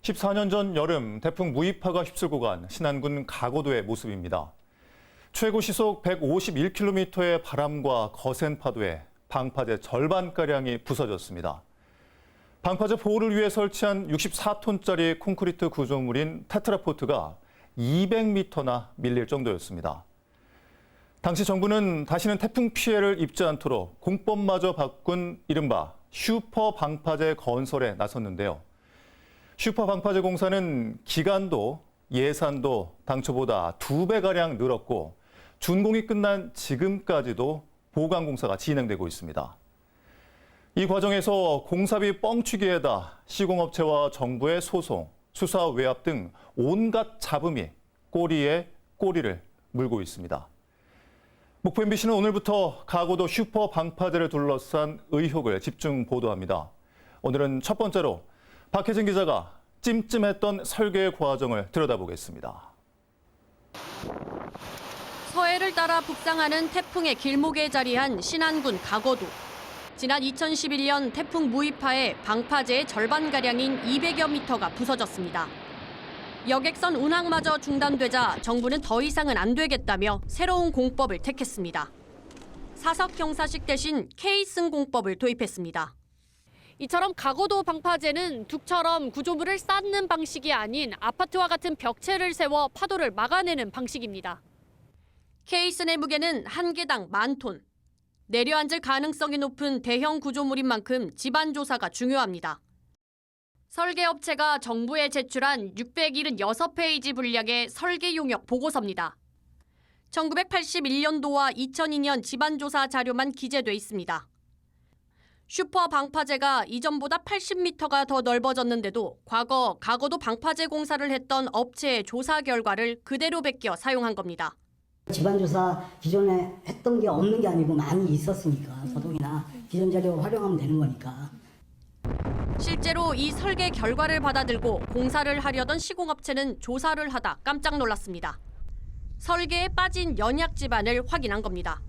14년 전 여름 태풍 무이파가 휩쓸고 간 신안군 가고도의 모습입니다. 최고 시속 151km의 바람과 거센 파도에 방파제 절반가량이 부서졌습니다. 방파제 보호를 위해 설치한 64톤짜리 콘크리트 구조물인 테트라포트가 200m나 밀릴 정도였습니다. 당시 정부는 다시는 태풍 피해를 입지 않도록 공법마저 바꾼 이른바 슈퍼 방파제 건설에 나섰는데요. 슈퍼 방파제 공사는 기간도 예산도 당초보다 2배가량 늘었고 준공이 끝난 지금까지도 보강 공사가 진행되고 있습니다. 이 과정에서 공사비 뻥튀기에다 시공업체와 정부의 소송, 수사 외압 등 온갖 잡음이 꼬리에 꼬리를 물고 있습니다. 목포 MBC는 오늘부터 가고도 슈퍼 방파제를 둘러싼 의혹을 집중 보도합니다. 오늘은 첫 번째로 박혜진 기자가 찜찜했던 설계 과정을 들여다보겠습니다. 서해를 따라 북상하는 태풍의 길목에 자리한 신안군 가고도. 지난 2011년 태풍 무이파에 방파제의 절반가량인 200여 미터가 부서졌습니다. 여객선 운항마저 중단되자 정부는 더 이상은 안 되겠다며 새로운 공법을 택했습니다. 사석 경사식 대신 K승 공법을 도입했습니다. 이처럼 가고도 방파제는 둑처럼 구조물을 쌓는 방식이 아닌 아파트와 같은 벽체를 세워 파도를 막아내는 방식입니다. K승의 무게는 한 개당 10,000톤. 내려앉을 가능성이 높은 대형 구조물인 만큼 지반 조사가 중요합니다. 설계업체가 정부에 제출한 676페이지 분량의 설계 용역 보고서입니다. 1981년도와 2002년 지반조사 자료만 기재돼 있습니다. 슈퍼 방파제가 이전보다 80m가 더 넓어졌는데도 과거 가고도 방파제 공사를 했던 업체의 조사 결과를 그대로 베껴 사용한 겁니다. 지반조사 기존에 했던 게 없는 게 아니고 많이 있었으니까 서동이나 기존 자료 활용하면 되는 거니까. 실제로 이 설계 결과를 받아들고 공사를 하려던 시공업체는 조사를 하다 깜짝 놀랐습니다. 설계에 빠진 연약 지반을 확인한 겁니다.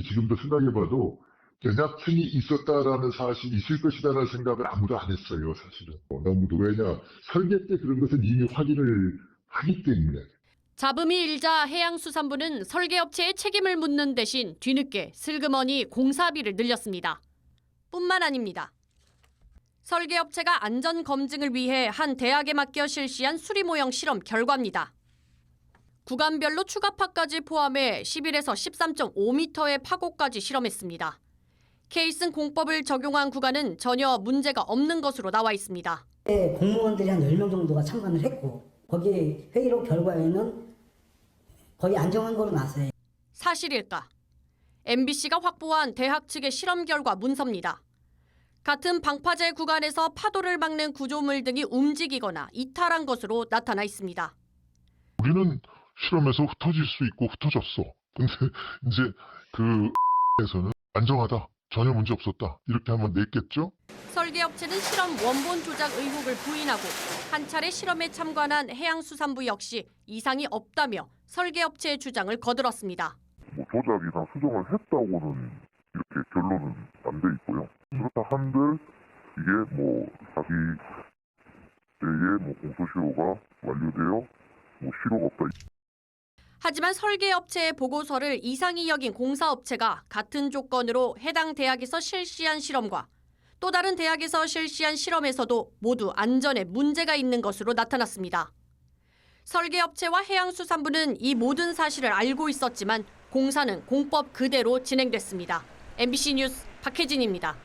지금도 생각해봐도 연약층이 있었다라는 사실이 있을 것이라는 생각을 아무도 안 했어요, 사실은. 아무도. 왜냐, 설계 때 그런 것은 이미 확인을 하기 때문에. 잡음이 일자 해양수산부는 설계업체에 책임을 묻는 대신 뒤늦게 슬그머니 공사비를 늘렸습니다. 뿐만 아닙니다. 설계업체가 안전검증을 위해 한 대학에 맡겨 실시한 수리모형 실험 결과입니다. 구간별로 추가파까지 포함해 11에서 13.5m의 파고까지 실험했습니다. K승 공법을 적용한 구간은 전혀 문제가 없는 것으로 나와 있습니다. 공무원들이 한 10명 정도가 참관을 했고 거기 회의록 결과에는 거의 안정한 거로 나왔어요. 사실일까? MBC가 확보한 대학 측의 실험 결과 문서입니다. 같은 방파제 구간에서 파도를 막는 구조물 등이 움직이거나 이탈한 것으로 나타나 있습니다. 우리는 실험에서 흩어질 수 있고 흩어졌어. 근데 이제 에서는 안정하다. 전혀 문제 없었다. 이렇게 하면 냈겠죠? 설계업체는 실험 원본 조작 의혹을 부인하고 한 차례 실험에 참관한 해양수산부 역시 이상이 없다며 설계업체의 주장을 거들었습니다. 조작이나 수정을 했다고는 이렇게 결론은 안 돼 있고요. 그렇다 한들 이게 자기 때에 공소시효가 완료되어 실효가 없다. 하지만 설계업체의 보고서를 이상히 여긴 공사업체가 같은 조건으로 해당 대학에서 실시한 실험과 또 다른 대학에서 실시한 실험에서도 모두 안전에 문제가 있는 것으로 나타났습니다. 설계업체와 해양수산부는 이 모든 사실을 알고 있었지만 공사는 공법 그대로 진행됐습니다. MBC 뉴스 박혜진입니다.